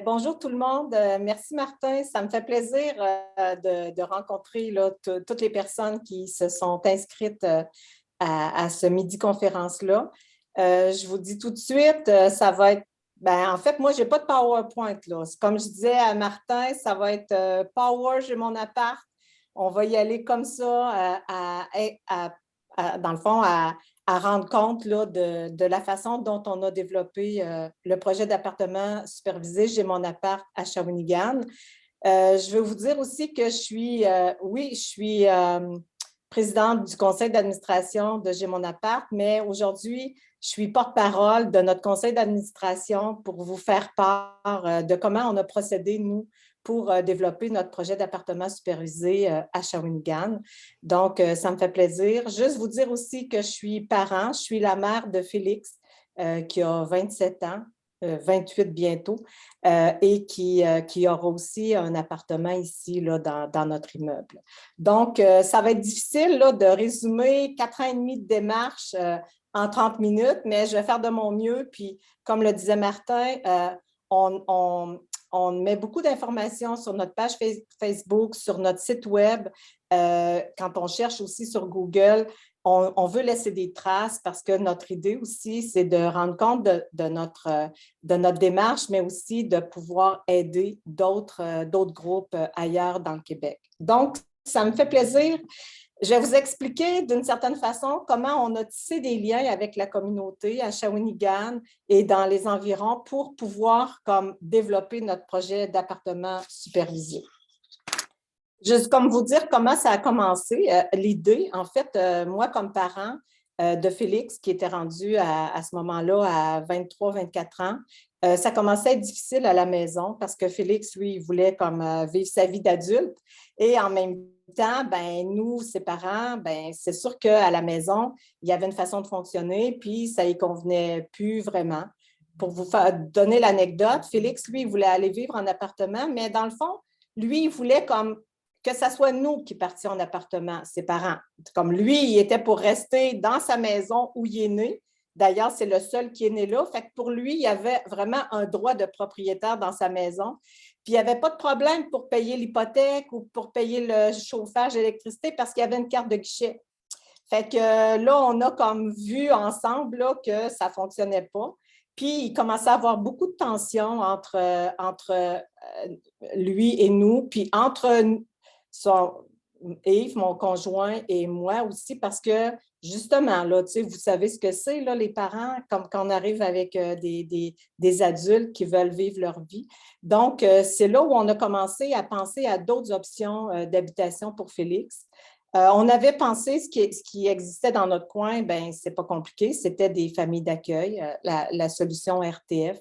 Bonjour tout le monde. Merci Martin. Ça me fait plaisir de rencontrer là, toutes les personnes qui se sont inscrites à ce midi-conférence-là. Je vous dis tout de suite, ça va être, en fait, moi, je n'ai pas de PowerPoint là. Comme je disais à Martin, ça va être Power, j'ai mon appart. On va y aller comme ça, dans le fond, à rendre compte là, de la façon dont on a développé le projet d'appartement supervisé J'ai mon appart à Shawinigan. Je veux vous dire aussi que je suis présidente du conseil d'administration de J'ai mon appart, mais aujourd'hui, je suis porte-parole de notre conseil d'administration pour vous faire part de comment on a procédé, nous, pour développer notre projet d'appartement supervisé à Shawinigan. Donc, ça me fait plaisir. Juste vous dire aussi que je suis parent, je suis la mère de Félix, qui a 27 ans, 28 bientôt, et qui aura aussi un appartement ici là, dans notre immeuble. Donc, ça va être difficile là, de résumer 4 ans et demi de démarche en 30 minutes, mais je vais faire de mon mieux. Puis, comme le disait Martin, on met beaucoup d'informations sur notre page Facebook, sur notre site web. Quand on cherche aussi sur Google, on veut laisser des traces parce que notre idée aussi, c'est de rendre compte de notre démarche, mais aussi de pouvoir aider d'autres groupes ailleurs dans le Québec. Donc, ça me fait plaisir. Je vais vous expliquer d'une certaine façon comment on a tissé des liens avec la communauté à Shawinigan et dans les environs pour pouvoir développer notre projet d'appartement supervisé. Juste comme vous dire comment ça a commencé, l'idée, en fait, moi comme parent de Félix, qui était rendu à ce moment-là à 23-24 ans, ça commençait à être difficile à la maison parce que Félix, lui, il voulait vivre sa vie d'adulte et en même temps, nous, ses parents, c'est sûr qu'à la maison, il y avait une façon de fonctionner puis ça y convenait plus vraiment. Pour vous donner l'anecdote, Félix, lui, il voulait aller vivre en appartement, mais dans le fond, lui, il voulait que ce soit nous qui partions en appartement, ses parents. Comme lui, il était pour rester dans sa maison où il est né. D'ailleurs, c'est le seul qui est né là. Fait que pour lui, il y avait vraiment un droit de propriétaire dans sa maison. Puis il n'y avait pas de problème pour payer l'hypothèque ou pour payer le chauffage, l'électricité parce qu'il y avait une carte de guichet. Fait que là, on a vu ensemble là, que ça ne fonctionnait pas. Puis, il commençait à avoir beaucoup de tensions entre lui et nous, puis entre Yves, mon conjoint, et moi aussi, parce que justement, là, vous savez ce que c'est, là, les parents, comme quand on arrive avec des adultes qui veulent vivre leur vie. Donc, c'est là où on a commencé à penser à d'autres options d'habitation pour Félix. On avait pensé ce qui existait dans notre coin, c'est pas compliqué, c'était des familles d'accueil, la solution RTF.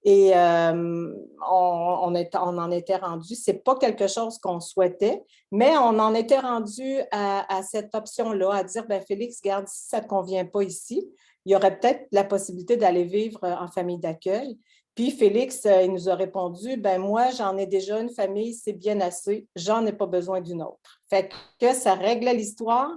Et on en était rendu, c'est pas quelque chose qu'on souhaitait, mais on en était rendu à cette option-là, à dire, Félix, regarde, si ça ne te convient pas ici, il y aurait peut-être la possibilité d'aller vivre en famille d'accueil. Puis Félix, il nous a répondu, moi, j'en ai déjà une famille, c'est bien assez, j'en ai pas besoin d'une autre. Fait que ça réglait l'histoire.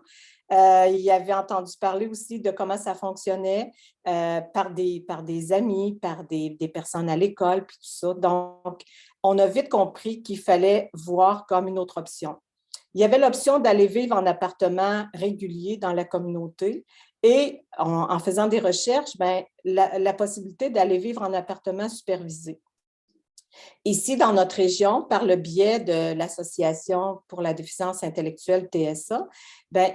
Il avait entendu parler aussi de comment ça fonctionnait par des amis, par des personnes à l'école, puis tout ça. Donc, on a vite compris qu'il fallait voir comme une autre option. Il y avait l'option d'aller vivre en appartement régulier dans la communauté et en faisant des recherches, la possibilité d'aller vivre en appartement supervisé. Ici, dans notre région, par le biais de l'Association pour la déficience intellectuelle TSA,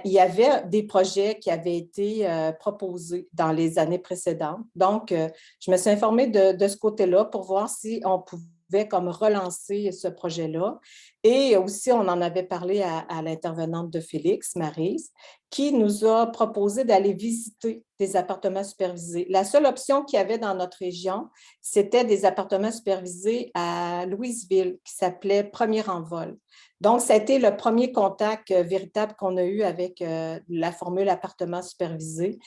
il y avait des projets qui avaient été proposés dans les années précédentes. Donc, je me suis informée de ce côté-là pour voir si on pouvait relancer ce projet-là. Et aussi, on en avait parlé à l'intervenante de Félix, Maryse, qui nous a proposé d'aller visiter des appartements supervisés. La seule option qu'il y avait dans notre région, c'était des appartements supervisés à Louisville qui s'appelait Premier Envol. Donc, ça a été le premier contact véritable qu'on a eu avec la formule appartement supervisé.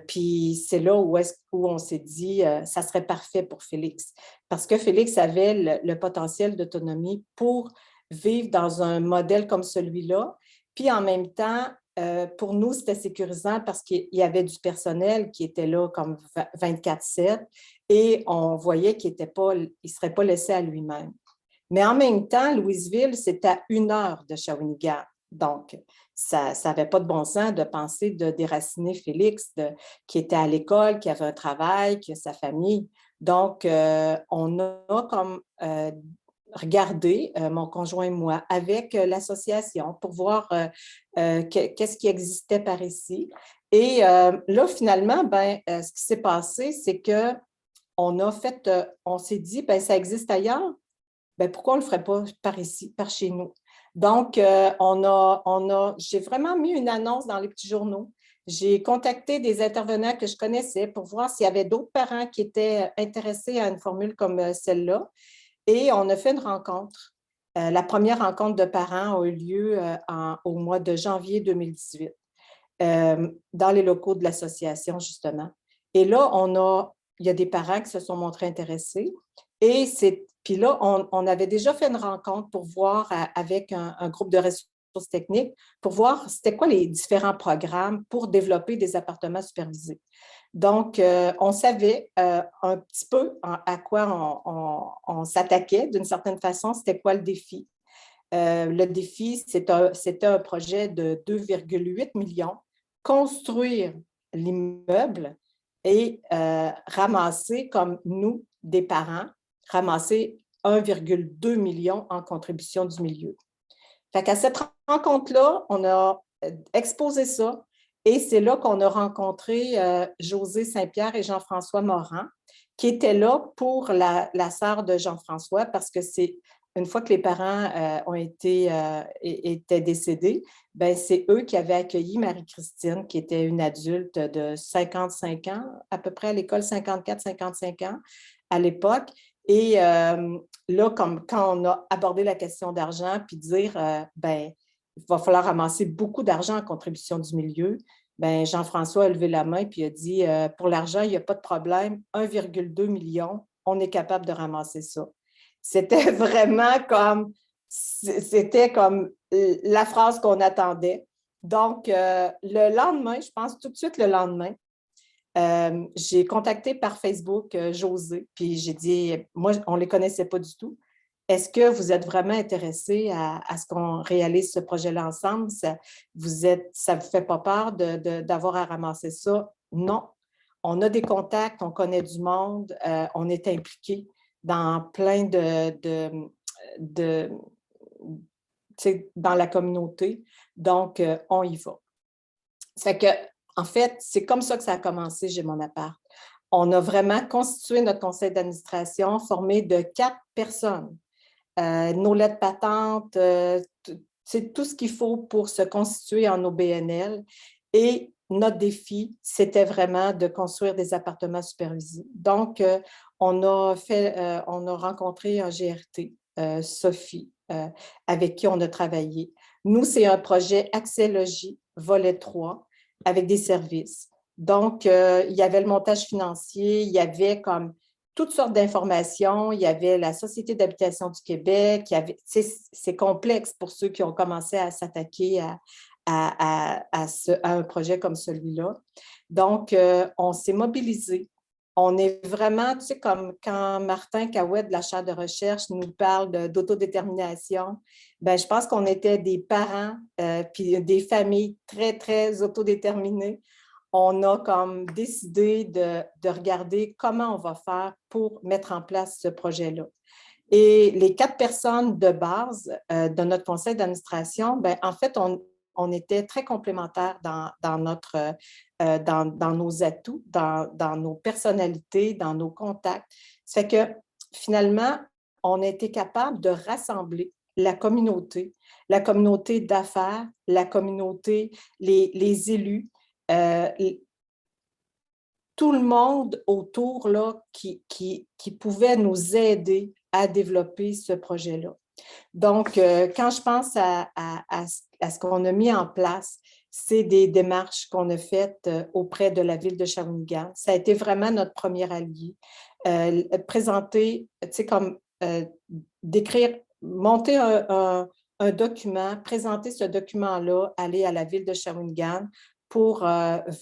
Puis c'est là où on s'est dit ça serait parfait pour Félix. Parce que Félix avait le potentiel d'autonomie pour vivre dans un modèle comme celui-là. Puis en même temps, pour nous, c'était sécurisant parce qu'il y avait du personnel qui était là comme 24/7 et on voyait qu'il ne serait pas laissé à lui-même. Mais en même temps, Louisville, c'est à 1 heure de Shawinigan. Donc, ça n'avait pas de bon sens de penser de déraciner Félix, qui était à l'école, qui avait un travail, qui a sa famille. Donc, on a comme regardé, mon conjoint et moi, avec l'association pour voir qu'est-ce qui existait par ici. Et là, finalement, ce qui s'est passé, c'est on s'est dit, ça existe ailleurs, pourquoi on ne le ferait pas par ici, par chez nous? Donc, j'ai vraiment mis une annonce dans les petits journaux. J'ai contacté des intervenants que je connaissais pour voir s'il y avait d'autres parents qui étaient intéressés à une formule comme celle-là. Et on a fait une rencontre. La première rencontre de parents a eu lieu au mois de janvier 2018, dans les locaux de l'association, justement. Et là, il y a des parents qui se sont montrés intéressés. Puis là, on avait déjà fait une rencontre pour voir avec un groupe de ressources techniques, pour voir c'était quoi les différents programmes pour développer des appartements supervisés. Donc, on savait un petit peu à quoi on s'attaquait d'une certaine façon, c'était quoi le défi. Le défi, c'était un projet de 2,8 millions, construire l'immeuble et ramasser, comme nous, des parents, ramasser 1,2 million en contribution du milieu. Fait qu'à cette rencontre-là, on a exposé ça et c'est là qu'on a rencontré José Saint-Pierre et Jean-François Morin, qui étaient là pour la sœur de Jean-François parce que c'est une fois que les parents étaient décédés, c'est eux qui avaient accueilli Marie-Christine, qui était une adulte de 55 ans, à peu près à l'école, 54-55 ans à l'époque. Et là, quand on a abordé la question d'argent, puis dire, il va falloir ramasser beaucoup d'argent en contribution du milieu, Jean-François a levé la main puis a dit, pour l'argent, il n'y a pas de problème, 1,2 million, on est capable de ramasser ça. C'était c'était comme la phrase qu'on attendait. Donc, le lendemain, je pense tout de suite le lendemain, j'ai contacté par Facebook José, puis j'ai dit, moi, on ne les connaissait pas du tout. Est-ce que vous êtes vraiment intéressé à ce qu'on réalise ce projet-là ensemble? Ça vous fait pas peur d'avoir à ramasser ça? Non. On a des contacts, on connaît du monde, on est impliqués dans plein dans la communauté. Donc, on y va. Ça fait que, en fait, c'est comme ça que ça a commencé, J'ai mon appart. On a vraiment constitué notre conseil d'administration formé de 4 personnes. Nos lettres patentes, c'est tout ce qu'il faut pour se constituer en OBNL. Et notre défi, c'était vraiment de construire des appartements supervisés. Donc, on a rencontré un GRT, Sophie, avec qui on a travaillé. Nous, c'est un projet Accès Logis, volet 3, avec des services. Donc, il y avait le montage financier, il y avait comme toutes sortes d'informations. Il y avait la Société d'habitation du Québec. C'est complexe pour ceux qui ont commencé à s'attaquer à un projet comme celui-là. Donc, on s'est mobilisés. On est vraiment, tu sais, comme quand Martin Cahouet de la chaire de recherche nous parle d'autodétermination, je pense qu'on était des parents puis des familles très, très autodéterminées. On a comme décidé de regarder comment on va faire pour mettre en place ce projet-là. Et les 4 personnes de base de notre conseil d'administration, en fait, on était très complémentaires dans nos atouts, dans nos personnalités, dans nos contacts. Ça fait que finalement, on a été capable de rassembler la communauté d'affaires, la communauté, les élus, tout le monde autour là, qui pouvait nous aider à développer ce projet-là. Donc, quand je pense à ce qu'on a mis en place, c'est des démarches qu'on a faites auprès de la ville de Shawinigan. Ça a été vraiment notre premier allié. Présenter, tu sais, comme décrire, monter un document, présenter ce document-là, aller à la ville de Shawinigan pour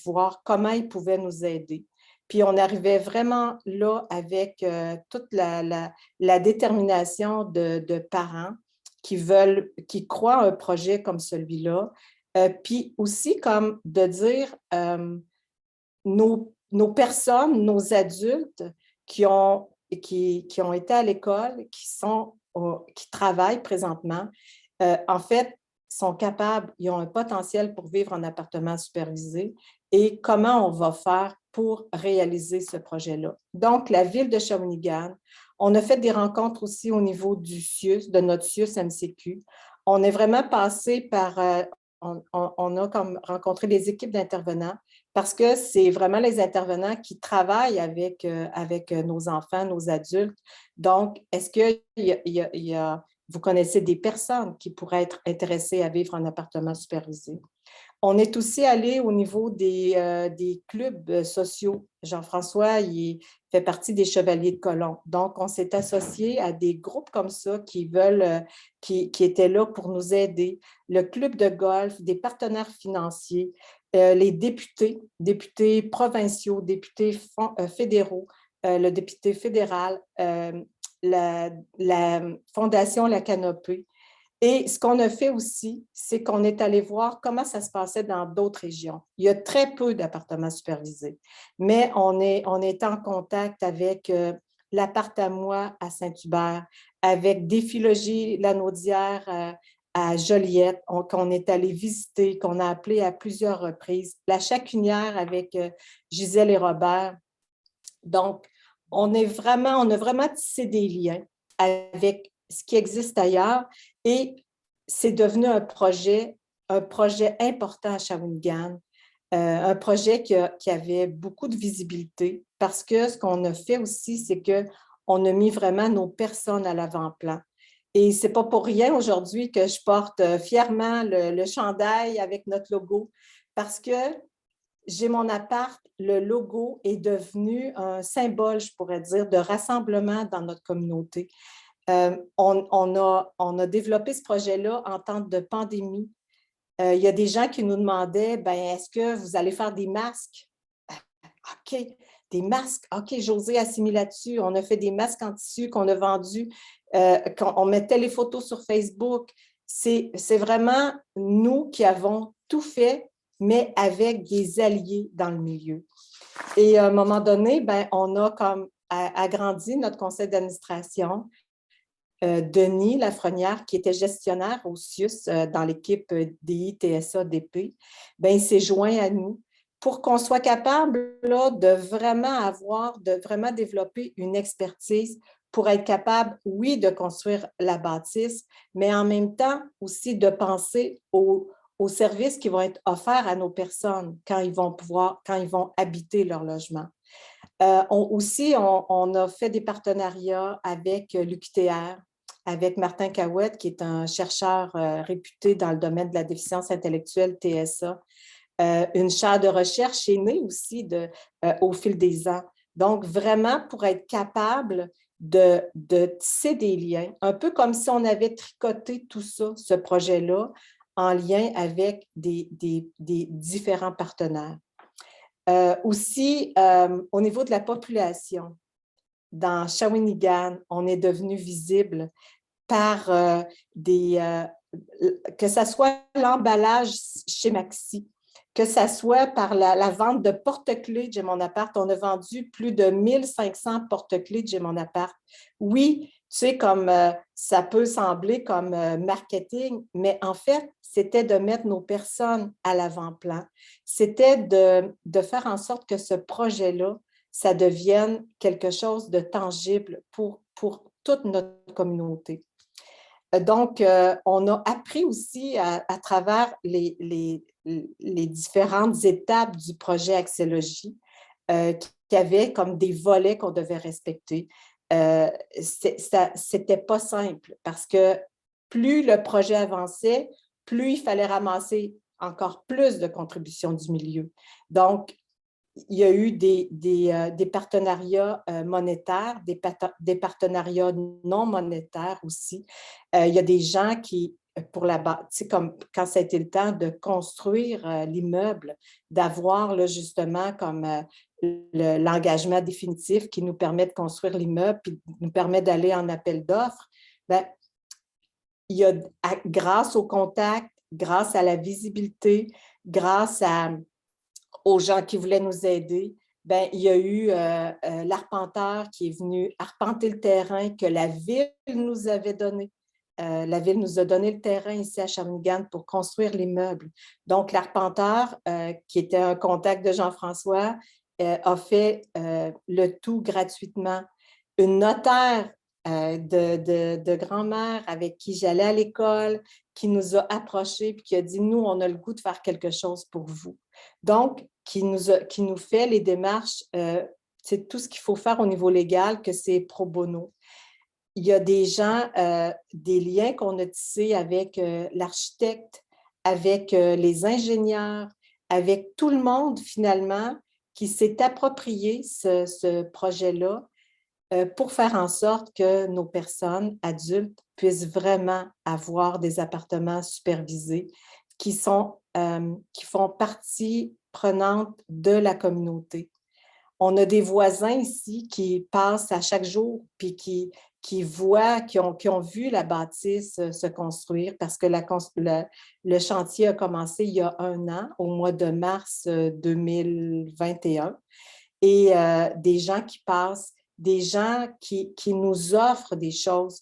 voir comment ils pouvaient nous aider. Puis on arrivait vraiment là avec toute la détermination de parents qui croient à un projet comme celui-là. Puis aussi comme de dire nos personnes, nos adultes qui ont été à l'école, qui travaillent présentement, en fait, sont capables, ils ont un potentiel pour vivre en appartement supervisé et comment on va faire pour réaliser ce projet-là. Donc, la ville de Shawinigan, on a fait des rencontres aussi au niveau du CIUS, de notre CIUS MCQ. On est vraiment passé par, on a comme rencontré des équipes d'intervenants parce que c'est vraiment les intervenants qui travaillent avec nos enfants, nos adultes. Donc, est-ce que vous connaissez des personnes qui pourraient être intéressées à vivre en appartement supervisé? On est aussi allé au niveau des clubs sociaux. Jean-François, il fait partie des Chevaliers de Colomb. Donc, on s'est associé à des groupes comme ça qui étaient là pour nous aider. Le club de golf, des partenaires financiers, les députés provinciaux, députés fédéraux, le député fédéral, la Fondation La Canopée. Et ce qu'on a fait aussi, c'est qu'on est allé voir comment ça se passait dans d'autres régions. Il y a très peu d'appartements supervisés, mais on est en contact avec l'appart à moi à Saint-Hubert, avec Déphilogis Lanaudière à Joliette, qu'on est allé visiter, qu'on a appelé à plusieurs reprises, la Chacunière avec Gisèle et Robert. Donc, on a vraiment tissé des liens avec ce qui existe ailleurs et c'est devenu un projet important à Shawinigan, un projet qui avait beaucoup de visibilité parce que ce qu'on a fait aussi, c'est qu'on a mis vraiment nos personnes à l'avant-plan. Et ce n'est pas pour rien aujourd'hui que je porte fièrement le chandail avec notre logo parce que j'ai mon appart, le logo est devenu un symbole, je pourrais dire, de rassemblement dans notre communauté. On a développé ce projet-là en temps de pandémie. Il y a des gens qui nous demandaient, est-ce que vous allez faire des masques? OK, des masques. OK, José a mis là-dessus. On a fait des masques en tissu qu'on a vendus. On mettait les photos sur Facebook. C'est vraiment nous qui avons tout fait, mais avec des alliés dans le milieu. Et à un moment donné, on a comme agrandi notre conseil d'administration. Denis Lafrenière, qui était gestionnaire au CIUS dans l'équipe DI-TSA-DP, il s'est joint à nous pour qu'on soit capable là, de vraiment développer une expertise pour être capable, oui, de construire la bâtisse, mais en même temps aussi de penser aux services qui vont être offerts à nos personnes quand ils vont habiter leur logement. On a fait des partenariats avec l'UQTR, avec Martin Cahouette, qui est un chercheur réputé dans le domaine de la déficience intellectuelle TSA. Une chaire de recherche est née aussi au fil des ans. Donc, vraiment, pour être capable de tisser des liens, un peu comme si on avait tricoté tout ça, ce projet-là, en lien avec des différents partenaires. Aussi, au niveau de la population, dans Shawinigan, on est devenu visible par que ce soit l'emballage chez Maxi, que ce soit par la vente de porte-clés de J'ai mon appart. On a vendu plus de 1500 porte-clés de J'ai mon appart. Oui, tu sais, comme ça peut sembler comme marketing, mais en fait, c'était de mettre nos personnes à l'avant-plan. C'était de faire en sorte que ce projet-là, ça devienne quelque chose de tangible pour toute notre communauté. Donc, on a appris aussi à travers les différentes étapes du projet Axélogie qui avaient comme des volets qu'on devait respecter. C'était pas simple parce que plus le projet avançait, plus il fallait ramasser encore plus de contributions du milieu. Donc, il y a eu des partenariats monétaires, des partenariats non monétaires aussi. Il y a des gens qui pour tu sais, comme quand ça a été le temps de construire l'immeuble, d'avoir là, justement comme l'engagement définitif qui nous permet de construire l'immeuble puis nous permet d'aller en appel d'offres, ben, il y a, grâce au contact, grâce à la visibilité, grâce aux gens qui voulaient nous aider, ben, il y a eu l'arpenteur qui est venu arpenter le terrain que la ville nous avait donné. La ville nous a donné le terrain ici à Shawinigan pour construire l'immeuble. Donc, l'arpenteur, qui était un contact de Jean-François, a fait le tout gratuitement. Une notaire de grand-mère avec qui j'allais à l'école, qui nous a approchés et qui a dit, nous, on a le goût de faire quelque chose pour vous. Donc, qui nous fait les démarches, c'est tout ce qu'il faut faire au niveau légal, que c'est pro bono. Il y a des gens, des liens qu'on a tissés avec l'architecte, avec les ingénieurs, avec tout le monde finalement qui s'est approprié ce projet-là pour faire en sorte que nos personnes adultes puissent vraiment avoir des appartements supervisés qui font partie prenante de la communauté. On a des voisins ici qui passent à chaque jour puis qui voient, qui ont vu la bâtisse se construire parce que le chantier a commencé il y a 1 an, au mois de mars 2021. Et des gens qui passent, des gens qui nous offrent des choses.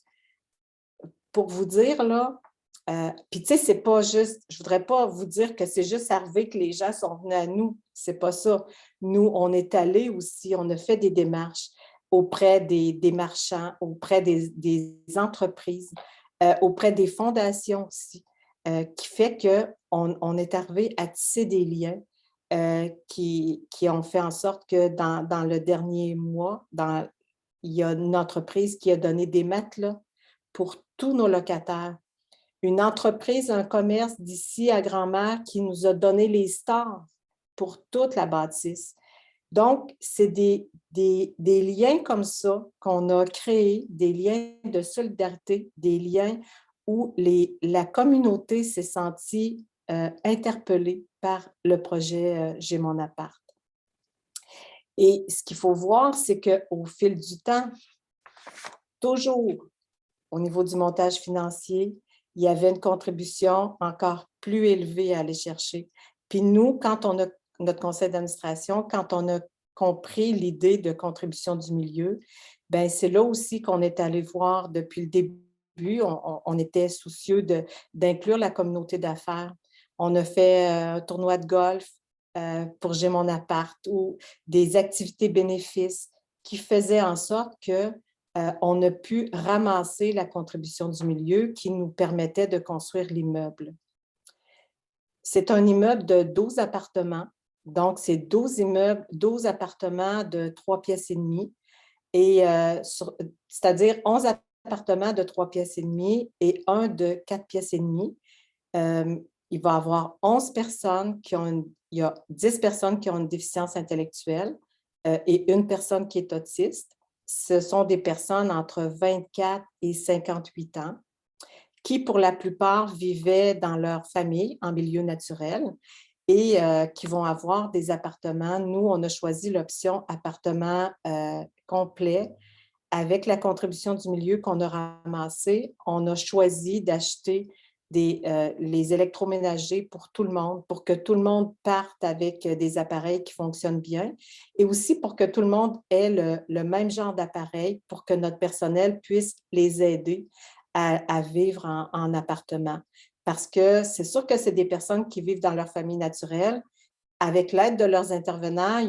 Pour vous dire, là, puis tu sais, c'est pas juste, je voudrais pas vous dire que c'est juste arrivé que les gens sont venus à nous, c'est pas ça. Nous, on est allés aussi, on a fait des démarches auprès des marchands, auprès des entreprises, auprès des fondations aussi, qui fait qu'on est arrivé à tisser des liens qui ont fait en sorte que dans le dernier mois, il y a une entreprise qui a donné des matelas pour tous nos locataires. Une entreprise, un commerce d'ici à Grand-Mère qui nous a donné les stars pour toute la bâtisse. Donc, c'est des liens comme ça qu'on a créés, des liens de solidarité, des liens où la communauté s'est sentie interpellée par le projet J'ai mon appart. Et ce qu'il faut voir, c'est qu'au fil du temps, toujours au niveau du montage financier, il y avait une contribution encore plus élevée à aller chercher. Puis nous, quand on a notre conseil d'administration, quand on a compris l'idée de contribution du milieu, bien, c'est là aussi qu'on est allé voir depuis le début, on était soucieux d'inclure la communauté d'affaires. On a fait un tournoi de golf pour J'ai mon appart ou des activités bénéfices qui faisaient en sorte que on a pu ramasser la contribution du milieu qui nous permettait de construire l'immeuble. C'est un immeuble de 12 appartements. Donc, c'est 12 appartements de 3 pièces et demie, c'est-à-dire 11 appartements de 3 pièces et demie et un de 4 pièces et demie. Il va y avoir 11 personnes il y a 10 personnes qui ont une déficience intellectuelle et une personne qui est autiste. Ce sont des personnes entre 24 et 58 ans qui, pour la plupart, vivaient dans leur famille en milieu naturel et qui vont avoir des appartements. Nous, on a choisi l'option appartement complet avec la contribution du milieu qu'on a ramassée. On a choisi d'acheter les électroménagers pour tout le monde, pour que tout le monde parte avec des appareils qui fonctionnent bien et aussi pour que tout le monde ait le même genre d'appareil pour que notre personnel puisse les aider à vivre en appartement. Parce que c'est sûr que c'est des personnes qui vivent dans leur famille naturelle. Avec l'aide de leurs intervenants,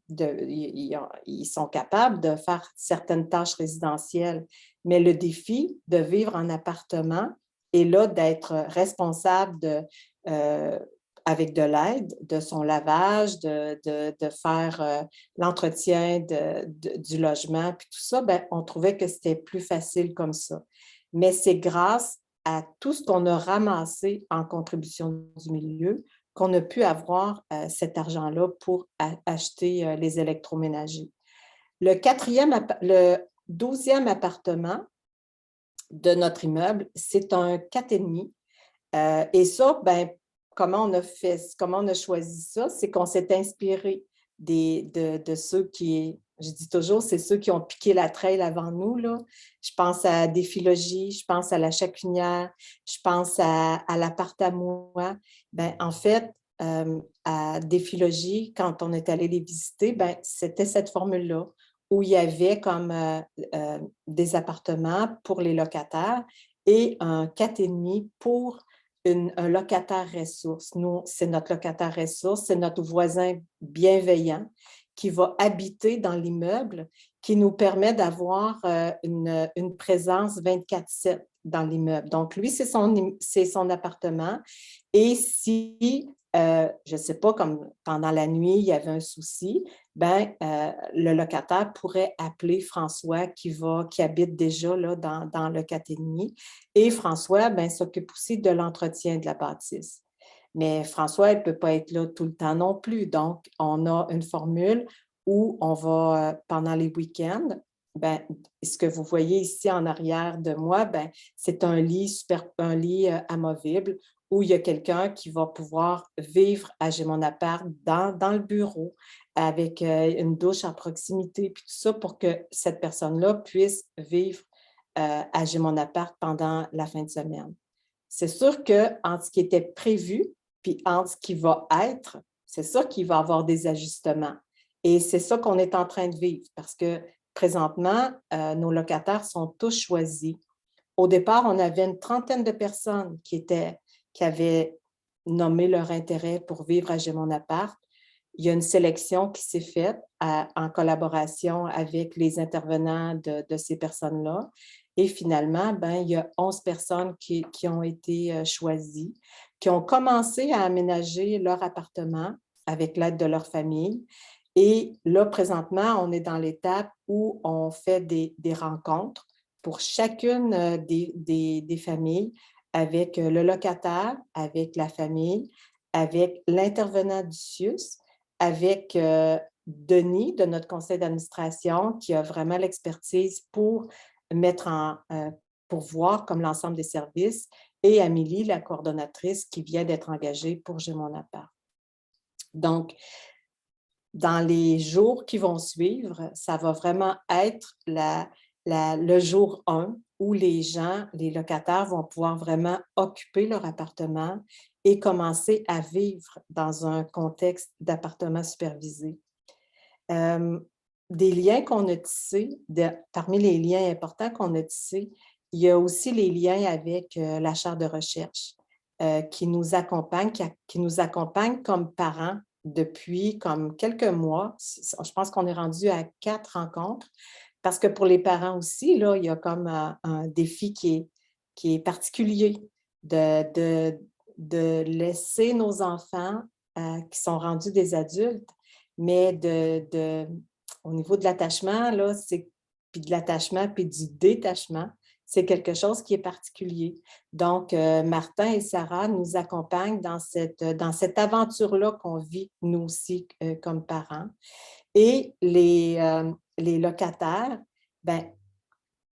ils sont capables de faire certaines tâches résidentielles. Mais le défi de vivre en appartement est là d'être responsable avec de l'aide, de son lavage, de faire l'entretien du logement, puis tout ça, bien, on trouvait que c'était plus facile comme ça. Mais c'est grâce à tout ce qu'on a ramassé en contribution du milieu qu'on a pu avoir cet argent-là pour acheter les électroménagers. Le 12e appartement, de notre immeuble, c'est un 4,5. Et ça, ben, comment on a choisi ça? C'est qu'on s'est inspiré de ceux qui, je dis toujours, c'est ceux qui ont piqué la trail avant nous, là. Je pense à Déphilologie, je pense à La Chacunière, je pense à l'Appart à moi. Ben, en fait, à Déphilologie, quand on est allé les visiter, ben, c'était cette formule-là, où il y avait comme des appartements pour les locataires et un 4,5 pour un locataire ressource. Nous, c'est notre locataire ressource, c'est notre voisin bienveillant qui va habiter dans l'immeuble, qui nous permet d'avoir une présence 24/7 dans l'immeuble. Donc, lui, c'est son appartement. Et si, je ne sais pas, comme pendant la nuit, il y avait un souci, ben, le locataire pourrait appeler François qui habite déjà là, dans le 4,5. Et François ben, s'occupe aussi de l'entretien de la bâtisse. Mais François, elle ne peut pas être là tout le temps non plus. Donc, on a une formule où on va, pendant les week-ends, ben, ce que vous voyez ici en arrière de moi, ben, c'est un lit amovible où il y a quelqu'un qui va pouvoir vivre à J'ai mon appart dans le bureau avec une douche à proximité, puis tout ça pour que cette personne-là puisse vivre à J'ai mon appart pendant la fin de semaine. C'est sûr qu'entre ce qui était prévu puis entre ce qui va être, c'est ça qui va avoir des ajustements. Et c'est ça qu'on est en train de vivre parce que présentement, nos locataires sont tous choisis. Au départ, on avait une trentaine de personnes qui avaient nommé leur intérêt pour vivre à J'ai mon appart. Il y a une sélection qui s'est faite en collaboration avec les intervenants de ces personnes-là. Et finalement, ben, il y a 11 personnes qui ont été choisies, qui ont commencé à aménager leur appartement avec l'aide de leur famille. Et là, présentement, on est dans l'étape où on fait des rencontres pour chacune des familles avec le locataire, avec la famille, avec l'intervenant du CIUS, avec Denis de notre conseil d'administration qui a vraiment l'expertise pour pour voir comme l'ensemble des services et Amélie, la coordonnatrice qui vient d'être engagée pour J'ai mon appart. Donc, dans les jours qui vont suivre, ça va vraiment être le jour 1 où les locataires vont pouvoir vraiment occuper leur appartement et commencer à vivre dans un contexte d'appartement supervisé. Des liens qu'on a tissés, parmi les liens importants qu'on a tissés, il y a aussi les liens avec la chaire de recherche qui nous accompagne comme parents depuis comme quelques mois. Je pense qu'on est rendu à 4 rencontres parce que pour les parents aussi, là, il y a comme un défi qui est particulier de laisser nos enfants qui sont rendus des adultes, mais au niveau de l'attachement, là, puis de l'attachement, puis du détachement, c'est quelque chose qui est particulier. Donc, Martin et Sarah nous accompagnent dans cette aventure-là qu'on vit, nous aussi, comme parents. Et les locataires, ben,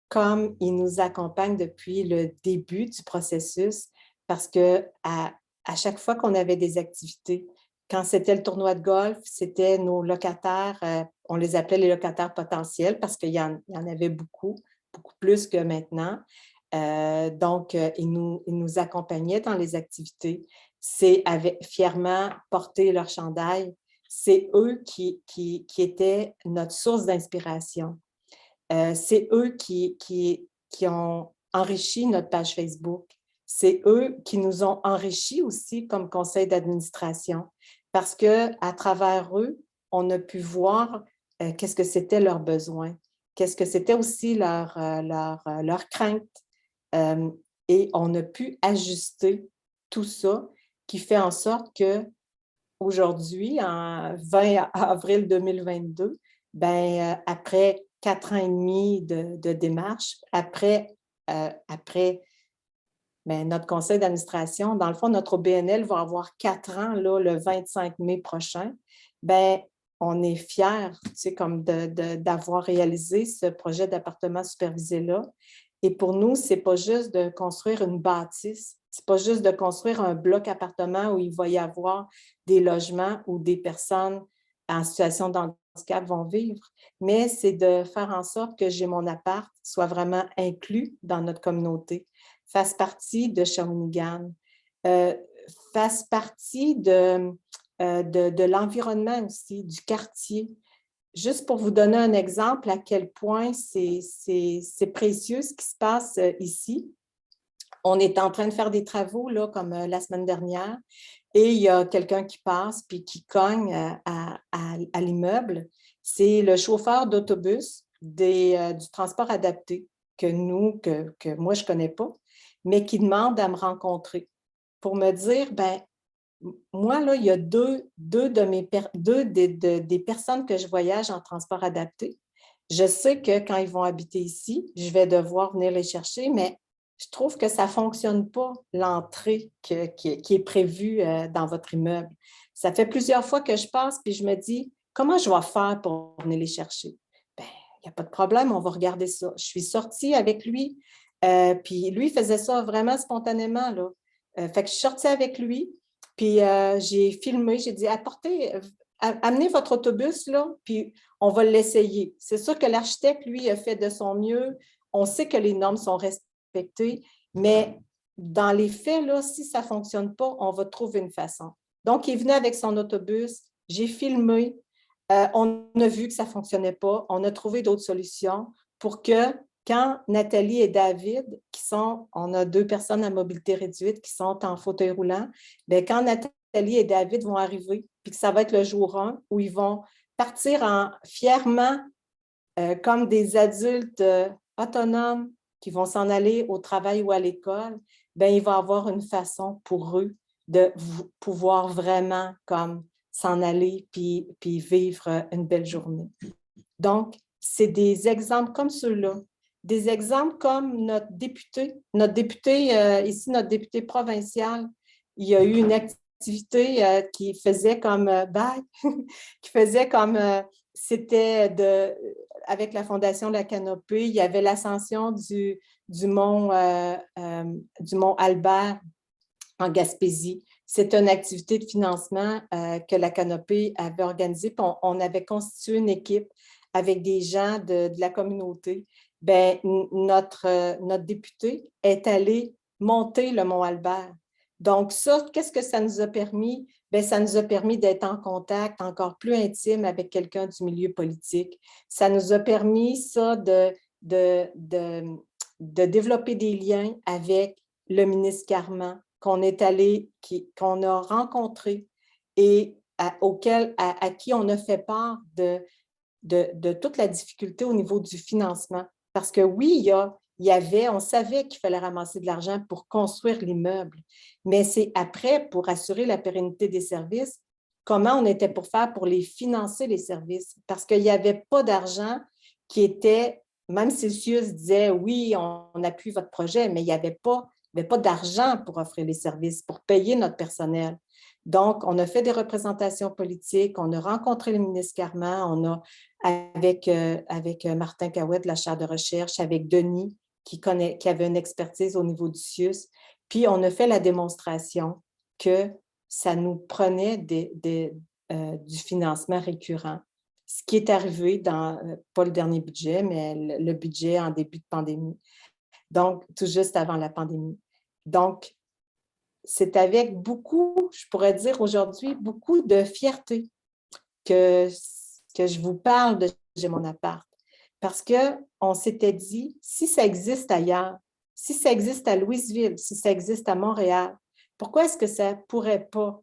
comme ils nous accompagnent depuis le début du processus, parce qu'à chaque fois qu'on avait des activités, quand c'était le tournoi de golf, c'était nos locataires, on les appelait les locataires potentiels parce qu'il y en avait beaucoup, beaucoup plus que maintenant. Donc, ils nous accompagnaient dans les activités. C'est fièrement porter leur chandail. C'est eux qui étaient notre source d'inspiration. C'est eux qui ont enrichi notre page Facebook. C'est eux qui nous ont enrichis aussi comme conseil d'administration parce qu'à travers eux, on a pu voir qu'est-ce que c'était leurs besoins, qu'est-ce que c'était aussi leur crainte. Et on a pu ajuster tout ça qui fait en sorte qu'aujourd'hui, en 20 avril 2022, ben, après 4 ans et demi de démarche, après ben, notre conseil d'administration, dans le fond, notre OBNL va avoir 4 ans là, le 25 mai prochain. Ben, on est fiers, tu sais, comme d'avoir réalisé ce projet d'appartement supervisé-là. Et pour nous, ce n'est pas juste de construire une bâtisse, ce n'est pas juste de construire un bloc appartement où il va y avoir des logements où des personnes en situation de handicap vont vivre, mais c'est de faire en sorte que J'ai mon appart soit vraiment inclus dans notre communauté, fasse partie de Shawinigan, fasse partie de l'environnement aussi, du quartier. Juste pour vous donner un exemple à quel point c'est précieux ce qui se passe ici. On est en train de faire des travaux, là, comme la semaine dernière, et il y a quelqu'un qui passe puis qui cogne à l'immeuble. C'est le chauffeur d'autobus du transport adapté que moi, je ne connais pas, mais qui demande à me rencontrer pour me dire, ben moi, là, il y a deux des personnes que je voyage en transport adapté. Je sais que quand ils vont habiter ici, je vais devoir venir les chercher, mais je trouve que ça ne fonctionne pas, l'entrée qui est prévue dans votre immeuble. Ça fait plusieurs fois que je passe, puis je me dis, comment je vais faire pour venir les chercher? Bien, il n'y a pas de problème, on va regarder ça. Je suis sortie avec lui, puis lui, il faisait ça vraiment spontanément, là. Fait que je suis sortie avec lui, puis j'ai filmé, j'ai dit, amenez votre autobus, là, puis on va l'essayer. C'est sûr que l'architecte, lui, a fait de son mieux. On sait que les normes sont respectées, mais dans les faits, là, si ça ne fonctionne pas, on va trouver une façon. Donc, il est venu avec son autobus, j'ai filmé, on a vu que ça ne fonctionnait pas, on a trouvé d'autres solutions pour que quand Nathalie et David, on a 2 personnes à mobilité réduite qui sont en fauteuil roulant, bien, quand Nathalie et David vont arriver, puis que ça va être le jour 1, où ils vont partir fièrement comme des adultes autonomes qui vont s'en aller au travail ou à l'école, bien, il va y avoir une façon pour eux de pouvoir vraiment comme s'en aller puis vivre une belle journée. Donc, c'est des exemples comme ceux-là, des exemples comme notre député ici, notre député provincial, il y a eu une activité qui faisait comme qui faisait comme c'était avec la Fondation La Canopée, il y avait l'ascension du mont Albert en Gaspésie. C'est une activité de financement que la Canopée avait organisée. On avait constitué une équipe avec des gens de la communauté. Bien, notre député est allé monter le mont Albert. Donc ça, qu'est-ce que ça nous a permis? Bien, ça nous a permis d'être en contact encore plus intime avec quelqu'un du milieu politique. Ça nous a permis, ça, de développer des liens avec le ministre Carman, qu'on a rencontré et à qui on a fait part de toute la difficulté au niveau du financement. Parce que oui, on savait qu'il fallait ramasser de l'argent pour construire l'immeuble, mais c'est après, pour assurer la pérennité des services, comment on était pour faire pour les financer, les services. Parce qu'il n'y avait pas d'argent qui était, même si CIUS disait, oui, on appuie votre projet, mais il n'y avait pas d'argent pour offrir les services, pour payer notre personnel. Donc, on a fait des représentations politiques, on a rencontré le ministre Carman, on a, avec Martin Cahouette de la chaire de recherche, avec Denis, qui avait une expertise au niveau du CIUS, puis on a fait la démonstration que ça nous prenait du financement récurrent. Ce qui est arrivé dans, pas le dernier budget, mais le budget en début de pandémie. Donc, tout juste avant la pandémie. Donc, c'est avec beaucoup, je pourrais dire aujourd'hui, beaucoup de fierté que je vous parle de J'ai mon appart. Parce qu'on s'était dit, si ça existe ailleurs, si ça existe à Louisville, si ça existe à Montréal, pourquoi est-ce que ça ne pourrait pas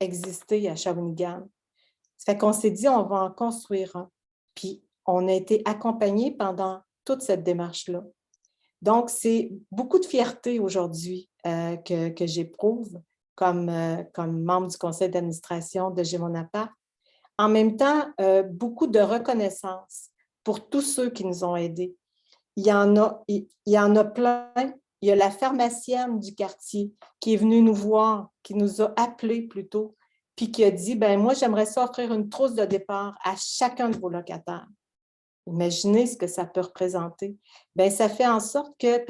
exister à Shawinigan? Ça fait qu'on s'est dit, on va en construire un. Puis, on a été accompagnés pendant toute cette démarche-là. Donc, c'est beaucoup de fierté aujourd'hui que j'éprouve comme membre du conseil d'administration de J'ai mon appart. En même temps, beaucoup de reconnaissance pour tous ceux qui nous ont aidés. Il y en a plein. Il y a la pharmacienne du quartier qui est venue nous voir, qui nous a appelés plutôt, puis qui a dit, ben moi, j'aimerais ça offrir une trousse de départ à chacun de vos locataires. Imaginez ce que ça peut représenter. Bien, ça fait en sorte qu'elle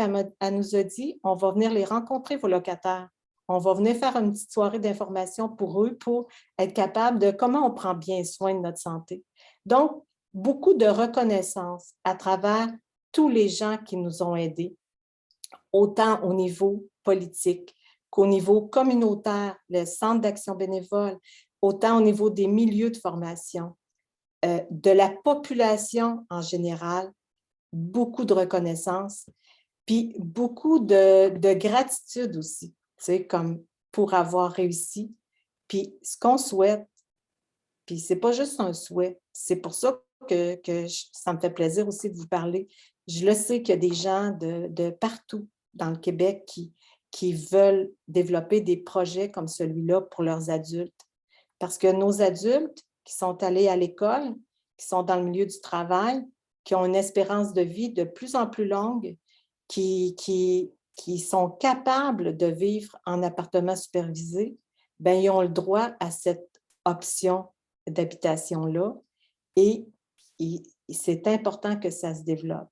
nous a dit, on va venir les rencontrer, vos locataires. On va venir faire une petite soirée d'information pour eux, pour être capable de comment on prend bien soin de notre santé. Donc, beaucoup de reconnaissance à travers tous les gens qui nous ont aidés, autant au niveau politique qu'au niveau communautaire, le Centre d'action bénévole, autant au niveau des milieux de formation, de la population en général, beaucoup de reconnaissance, puis beaucoup de gratitude aussi, tu sais, comme pour avoir réussi. Puis ce qu'on souhaite, puis c'est pas juste un souhait, c'est pour ça que ça me fait plaisir aussi de vous parler. Je le sais qu'il y a des gens de partout dans le Québec qui veulent développer des projets comme celui-là pour leurs adultes. Parce que nos adultes qui sont allés à l'école, qui sont dans le milieu du travail, qui ont une espérance de vie de plus en plus longue, qui sont capables de vivre en appartement supervisé, bien, ils ont le droit à cette option d'habitation-là et c'est important que ça se développe.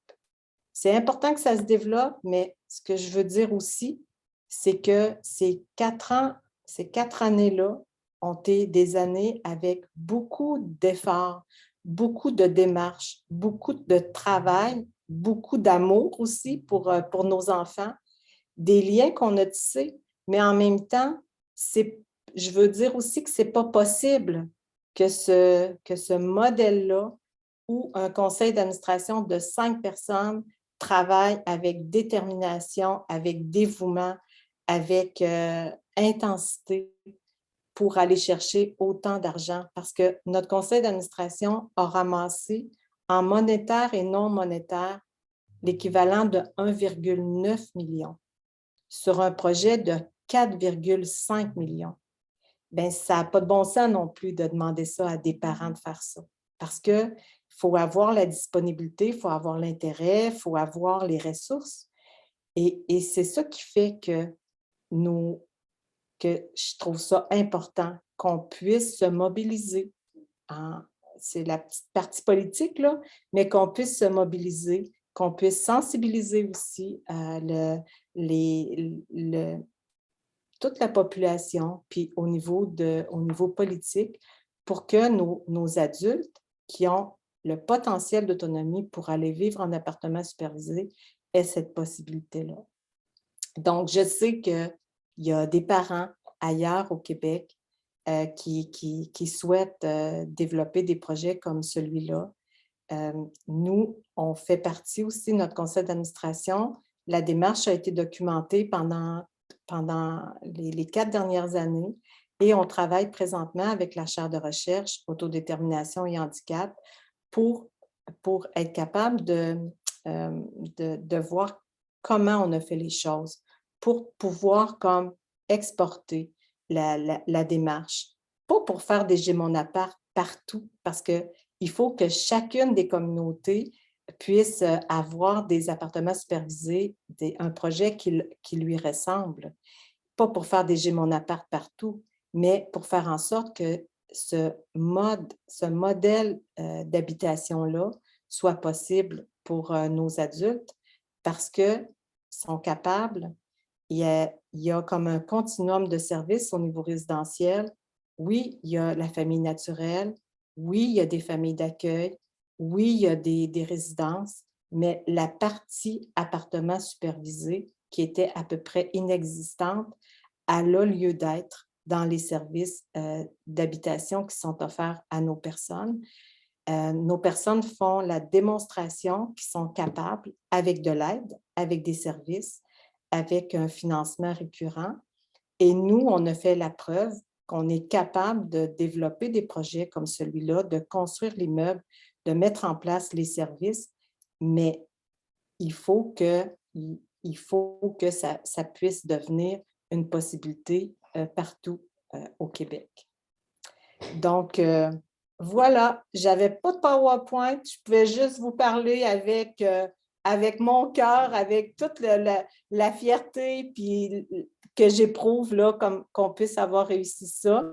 C'est important que ça se développe, mais ce que je veux dire aussi, c'est que ces 4 années-là ont été des années avec beaucoup d'efforts, beaucoup de démarches, beaucoup de travail, beaucoup d'amour aussi pour nos enfants, des liens qu'on a tissés, mais en même temps, je veux dire aussi que ce n'est pas possible que ce modèle-là, où un conseil d'administration de 5 personnes travaille avec détermination, avec dévouement, avec intensité pour aller chercher autant d'argent. Parce que notre conseil d'administration a ramassé en monétaire et non monétaire l'équivalent de 1,9 million sur un projet de 4,5 millions. Bien, ça n'a pas de bon sens non plus de demander ça à des parents de faire ça. Parce qu'il faut avoir la disponibilité, il faut avoir l'intérêt, il faut avoir les ressources. Et c'est ça qui fait que je trouve ça important qu'on puisse se mobiliser. C'est la petite partie politique, là, mais qu'on puisse se mobiliser, qu'on puisse sensibiliser aussi toute la population, puis au niveau politique, pour que nos adultes qui ont le potentiel d'autonomie pour aller vivre en appartement supervisé aient cette possibilité-là. Donc, je sais qu'il y a des parents ailleurs au Québec qui souhaitent développer des projets comme celui-là. Nous, on fait partie aussi de notre conseil d'administration. La démarche a été documentée pendant les 4 dernières années et on travaille présentement avec la chaire de recherche autodétermination et handicap pour être capable de voir comment on a fait les choses, pour pouvoir comme exporter la démarche. Pas pour faire des Gémonapart partout, parce qu'il faut que chacune des communautés puisse avoir des appartements supervisés, un projet qui lui ressemble. Pas pour faire des Gémonapart partout, mais pour faire en sorte que ce modèle d'habitation-là soit possible pour nos adultes parce qu'ils sont capables. Il y a comme un continuum de services au niveau résidentiel. Oui, il y a la famille naturelle. Oui, il y a des familles d'accueil. Oui, il y a des résidences. Mais la partie appartement supervisé, qui était à peu près inexistante, elle a lieu d'être dans les services d'habitation qui sont offerts à nos personnes. Nos personnes font la démonstration qu'ils sont capables, avec de l'aide, avec des services, avec un financement récurrent. Et nous, on a fait la preuve qu'on est capable de développer des projets comme celui-là, de construire l'immeuble, de mettre en place les services, mais il faut que ça puisse devenir une possibilité partout au Québec. Donc, voilà, je n'avais pas de PowerPoint, je pouvais juste vous parler avec mon cœur, avec toute la fierté que j'éprouve là, comme qu'on puisse avoir réussi ça.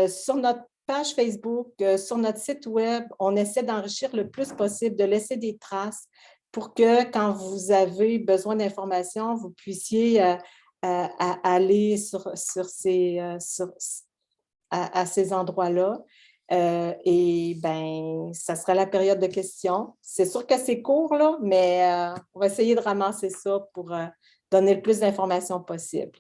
Sur notre page Facebook, sur notre site web, on essaie d'enrichir le plus possible, de laisser des traces pour que quand vous avez besoin d'informations, vous puissiez aller à ces endroits-là. Et bien, ça sera la période de questions. C'est sûr que c'est court, là, mais on va essayer de ramasser ça pour donner le plus d'informations possible.